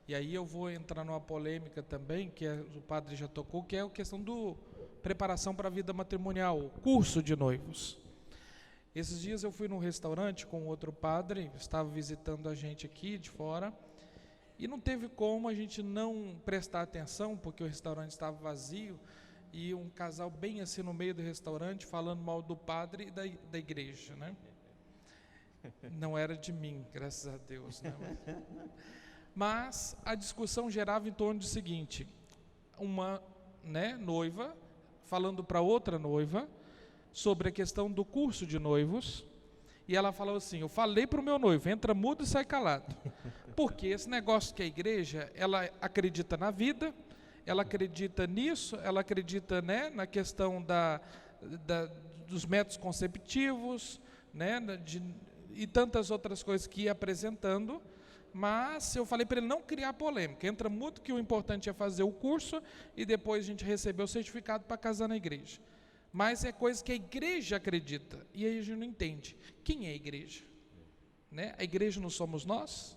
E aí eu vou entrar numa polêmica também, que o padre já tocou, que é a questão do preparação para a vida matrimonial, o curso de noivos. Esses dias eu fui num restaurante com outro padre, estava visitando a gente aqui de fora, e não teve como a gente não prestar atenção, porque o restaurante estava vazio, e um casal bem assim no meio do restaurante, falando mal do padre e da igreja, né? Não era de mim, graças a Deus, né? Mas a discussão gerava em torno do seguinte: uma, né, noiva falando para outra noiva sobre a questão do curso de noivos, e ela falou assim: eu falei para o meu noivo, entra mudo e sai calado, porque esse negócio que a igreja, ela acredita na vida, ela acredita nisso, ela acredita, né, na questão dos métodos conceptivos, né, e tantas outras coisas que ia apresentando. Mas eu falei para ele não criar polêmica, entra muito, que o importante é fazer o curso e depois a gente receber o certificado para casar na igreja. Mas é coisa que a igreja acredita, e aí a gente não entende. Quem é a igreja? Né? A igreja não somos nós?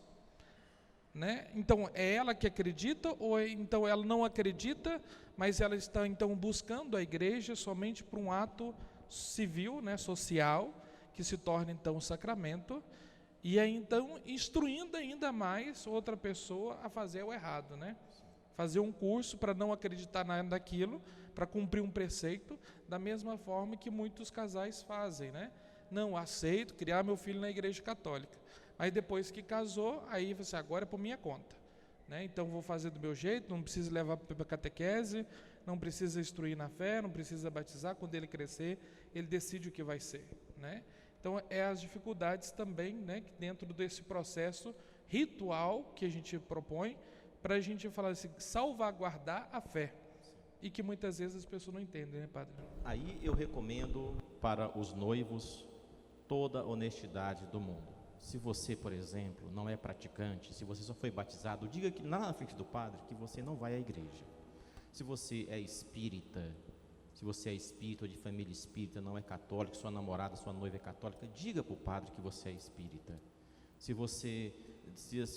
Né? Então é ela que acredita, ou então ela não acredita, mas ela está então buscando a igreja somente por um ato civil, né, social, que se torna então um sacramento, e aí então instruindo ainda mais outra pessoa a fazer o errado, né? Fazer um curso para não acreditar naquilo, para cumprir um preceito, da mesma forma que muitos casais fazem, né? Não, aceito criar meu filho na igreja católica. Aí depois que casou, aí você, agora é por minha conta, né? Então vou fazer do meu jeito, não precisa levar para a catequese, não precisa instruir na fé, não precisa batizar. Quando ele crescer, ele decide o que vai ser, né? Então é as dificuldades também, né, dentro desse processo ritual que a gente propõe, para a gente falar assim, salvaguardar a fé, e que muitas vezes as pessoas não entendem, né, padre? Aí eu recomendo para os noivos toda a honestidade do mundo. Se você, por exemplo, não é praticante, se você só foi batizado, diga que lá na frente do padre que você não vai à igreja. Se você é espírita, se você é espírita ou de família espírita, não é católico, sua namorada, sua noiva é católica, diga para o padre que você é espírita. Se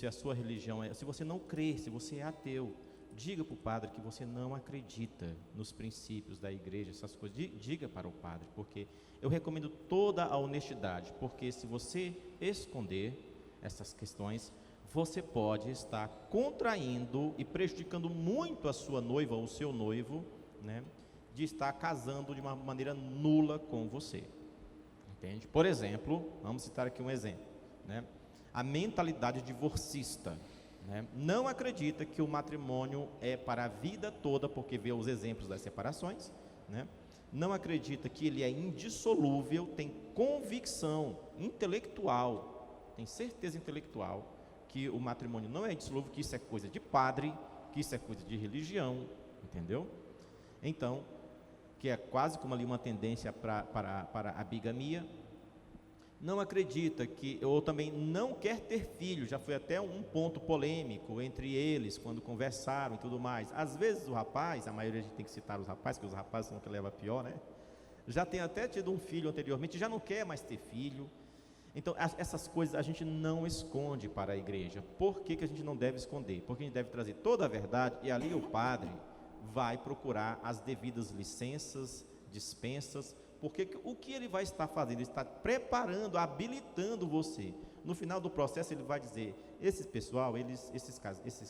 a sua religião se você não crê, se você é ateu, diga para o padre que você não acredita nos princípios da igreja, essas coisas. Diga para o padre, porque eu recomendo toda a honestidade, porque se você esconder essas questões, você pode estar contraindo e prejudicando muito a sua noiva ou o seu noivo, né, de estar casando de uma maneira nula com você. Entende? Por exemplo, vamos citar aqui um exemplo, né? A mentalidade divorcista, né, não acredita que o matrimônio é para a vida toda, porque vê os exemplos das separações, né? Não acredita que ele é indissolúvel, tem convicção intelectual, tem certeza intelectual que o matrimônio não é indissolúvel, que isso é coisa de padre, que isso é coisa de religião, entendeu? Então, que é quase como ali uma tendência para a bigamia. Não acredita que, ou também não quer ter filho, já foi até um ponto polêmico entre eles, quando conversaram e tudo mais. Às vezes o rapaz, a maioria a gente tem que citar os rapazes, porque os rapazes são o que leva pior, né? Já tem até tido um filho anteriormente, já não quer mais ter filho. Então, essas coisas a gente não esconde para a igreja. Por que a gente não deve esconder? Porque a gente deve trazer toda a verdade, e ali o padre vai procurar as devidas licenças, dispensas, porque o que ele vai estar fazendo? Ele está preparando, habilitando você. No final do processo ele vai dizer, esse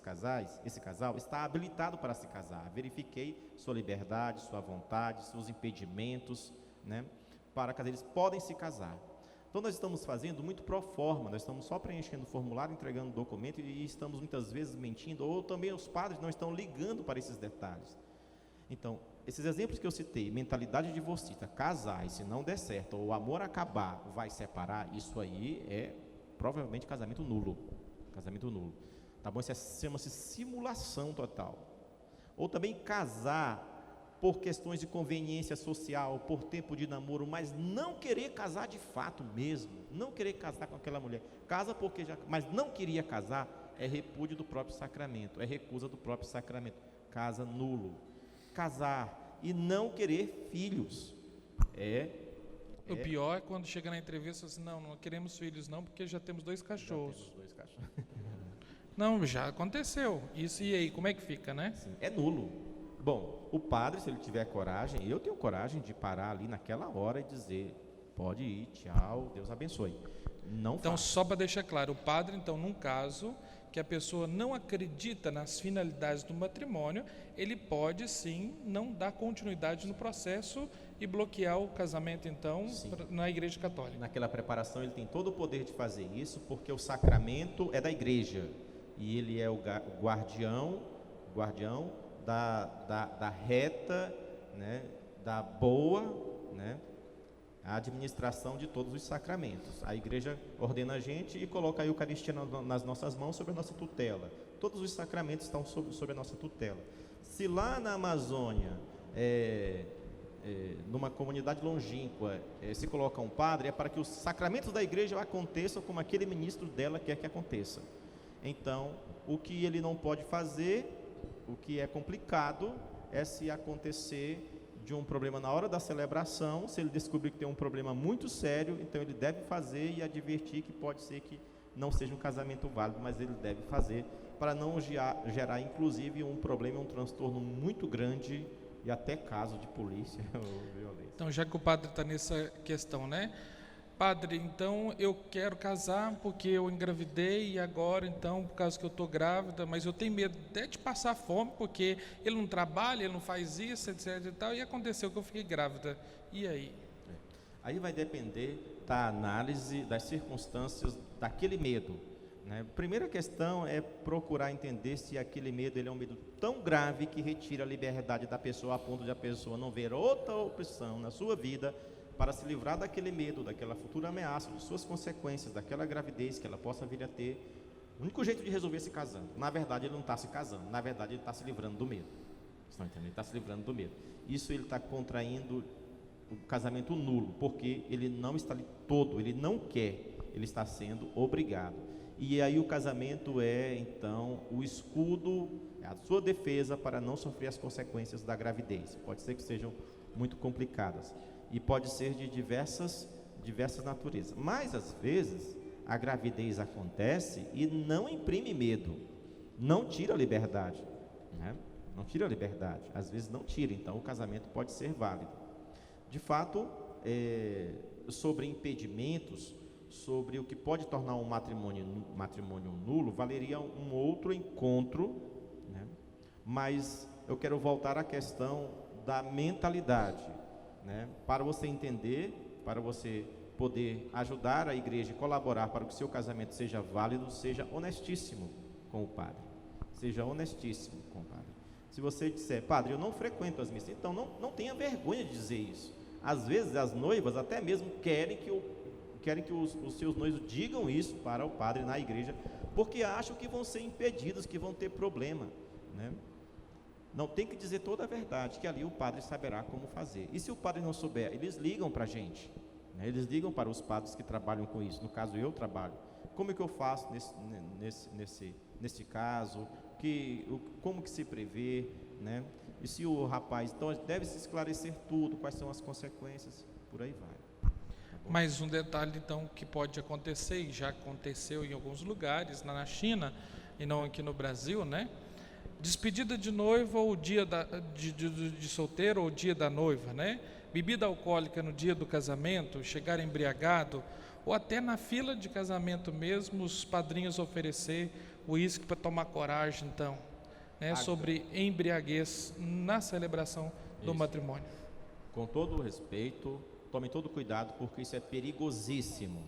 casal está habilitado para se casar. Verifiquei sua liberdade, sua vontade, seus impedimentos, né, para que eles podem se casar. Então nós estamos fazendo muito pro forma, nós estamos só preenchendo o formulário, entregando o documento, e estamos muitas vezes mentindo, ou também os padres não estão ligando para esses detalhes. Então, esses exemplos que eu citei, mentalidade divorcista, casar e se não der certo, ou o amor acabar, vai separar, isso aí é provavelmente casamento nulo. Casamento nulo. Tá bom? Isso chama-se simulação total. Ou também casar por questões de conveniência social, por tempo de namoro, mas não querer casar de fato mesmo, não querer casar com aquela mulher. Casa porque mas não queria casar, é repúdio do próprio sacramento, é recusa do próprio sacramento. Casa nulo. Casar e não querer filhos O pior é quando chega na entrevista assim, não queremos filhos não, porque já temos 2 cachorros. Já temos 2 cachorros. Não, já aconteceu. Isso e aí, como é que fica, né? Sim, é nulo. Bom, o padre, se ele tiver coragem, eu tenho coragem de parar ali naquela hora e dizer, pode ir, tchau, Deus abençoe. Não Então, faça. só para deixar claro, o padre, então, num caso que a pessoa não acredita nas finalidades do matrimônio, ele pode sim não dar continuidade no processo e bloquear o casamento, então, Sim. na Igreja Católica. Naquela preparação ele tem todo o poder de fazer isso, porque o sacramento é da igreja e ele é o guardião da reta, né, da boa, né, a administração de todos os sacramentos. A igreja ordena a gente e coloca a Eucaristia nas nossas mãos sob a nossa tutela. Todos os sacramentos estão sob a nossa tutela. Se lá na Amazônia, numa comunidade longínqua, se coloca um padre, é para que os sacramentos da igreja aconteçam como aquele ministro dela quer que aconteça. Então, o que ele não pode fazer, o que é complicado, é se acontecer de um problema na hora da celebração. Se ele descobrir que tem um problema muito sério, então ele deve fazer e advertir que pode ser que não seja um casamento válido, mas ele deve fazer para não gerar inclusive um problema, um transtorno muito grande e até caso de polícia ou violência. Então, já que o padre está nessa questão, né? Padre, então eu quero casar porque eu engravidei e agora, então, por causa que eu estou grávida, mas eu tenho medo até de passar fome porque ele não trabalha, ele não faz isso, etc e tal, e aconteceu que eu fiquei grávida. E aí? Aí vai depender da análise das circunstâncias daquele medo, né? Primeira questão é procurar entender se aquele medo ele é um medo tão grave que retira a liberdade da pessoa a ponto de a pessoa não ver outra opção na sua vida para se livrar daquele medo, daquela futura ameaça, de suas consequências, daquela gravidez que ela possa vir a ter. O único jeito de resolver é se casando. Na verdade, ele não está se casando. Na verdade, ele está se livrando do medo. Vocês estão entendendo? Ele está se livrando do medo. Isso ele está contraindo o casamento nulo, porque ele não está ali todo, ele não quer, ele está sendo obrigado. E aí o casamento é, então, o escudo, a sua defesa para não sofrer as consequências da gravidez. Pode ser que sejam muito complicadas. E pode ser de diversas naturezas. Mas, às vezes, a gravidez acontece e não imprime medo, não tira a liberdade, né? Não tira a liberdade, às vezes não tira, então o casamento pode ser válido. De fato, sobre impedimentos, sobre o que pode tornar um matrimônio nulo, valeria um outro encontro, né? Mas eu quero voltar à questão da mentalidade, né? Para você entender, para você poder ajudar a igreja e colaborar para que o seu casamento seja válido, seja honestíssimo com o padre. Seja honestíssimo com o padre. Se você disser, padre, eu não frequento as missas, então não tenha vergonha de dizer isso. Às vezes as noivas até mesmo querem que os seus noivos digam isso para o padre na igreja, porque acham que vão ser impedidos, que vão ter problema, né? Não, tem que dizer toda a verdade, que ali o padre saberá como fazer. E se o padre não souber, eles ligam para a gente, né? Eles ligam para os padres que trabalham com isso. No caso, eu trabalho. Como é que eu faço nesse caso? Como que se prevê, né? E se o rapaz, então, deve se esclarecer tudo, quais são as consequências, por aí vai. Tá bom? Mais um detalhe, então, que pode acontecer, e já aconteceu em alguns lugares, na China, e não aqui no Brasil, né? Despedida de noiva ou dia de solteiro ou dia da noiva, né? Bebida alcoólica no dia do casamento, chegar embriagado, ou até na fila de casamento mesmo, os padrinhos oferecer uísque para tomar coragem, então, né? Sobre embriaguez na celebração do matrimônio. Com todo o respeito, tome todo cuidado, porque isso é perigosíssimo.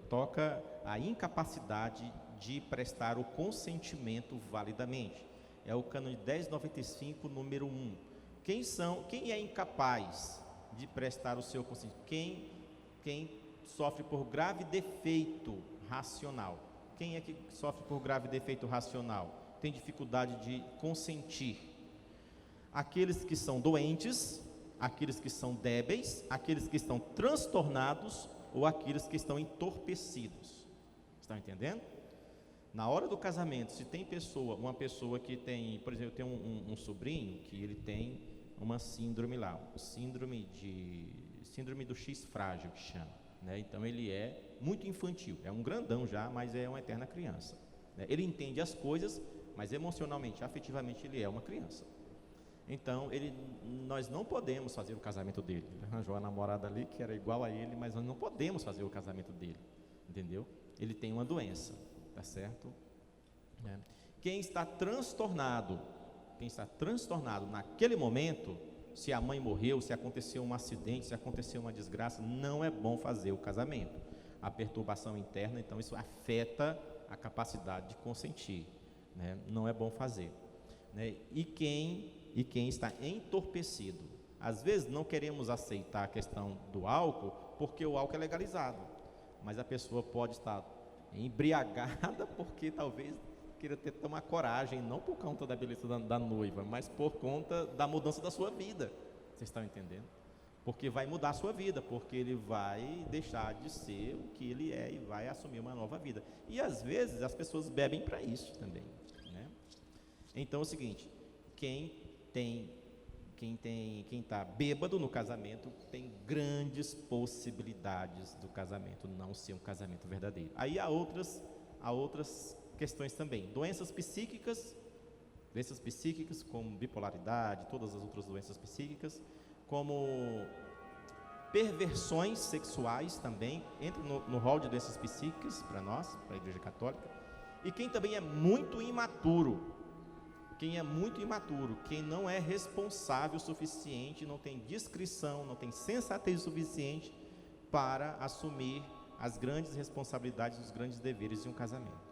Toca a incapacidade de prestar o consentimento validamente. É o cânone 1095, número 1. Quem é incapaz de prestar o seu consentimento? Quem sofre por grave defeito racional. Quem é que sofre por grave defeito racional? Tem dificuldade de consentir. Aqueles que são doentes, aqueles que são débeis, aqueles que estão transtornados ou aqueles que estão entorpecidos. Estão entendendo? Na hora do casamento, se tem uma pessoa que tem, por exemplo, eu tenho um sobrinho que ele tem uma síndrome lá, síndrome do X frágil que chama, né? Então ele é muito infantil, é um grandão já, mas é uma eterna criança, né? Ele entende as coisas, mas emocionalmente, afetivamente, ele é uma criança. Então, nós não podemos fazer o casamento dele. Ele arranjou a namorada ali que era igual a ele, mas nós não podemos fazer o casamento dele, entendeu? Ele tem uma doença, tá certo? Quem está transtornado naquele momento, se a mãe morreu, se aconteceu um acidente, se aconteceu uma desgraça, não é bom fazer o casamento. A perturbação interna, então isso afeta a capacidade de consentir, né? Não é bom fazer, né? E quem está entorpecido, às vezes não queremos aceitar a questão do álcool, porque o álcool é legalizado, mas a pessoa pode estar embriagada porque talvez queira tomar coragem, não por conta da beleza da noiva, mas por conta da mudança da sua vida. Vocês estão entendendo? Porque vai mudar a sua vida, porque ele vai deixar de ser o que ele é e vai assumir uma nova vida. E às vezes as pessoas bebem para isso também, né? Então é o seguinte, quem está bêbado no casamento tem grandes possibilidades do casamento não ser um casamento verdadeiro. Aí há outras questões também, doenças psíquicas como bipolaridade, todas as outras doenças psíquicas, como perversões sexuais também, entra no rol de doenças psíquicas para nós, para a Igreja Católica. E quem também é muito imaturo, quem não é responsável o suficiente, não tem discrição, não tem sensatez o suficiente para assumir as grandes responsabilidades, os grandes deveres de um casamento.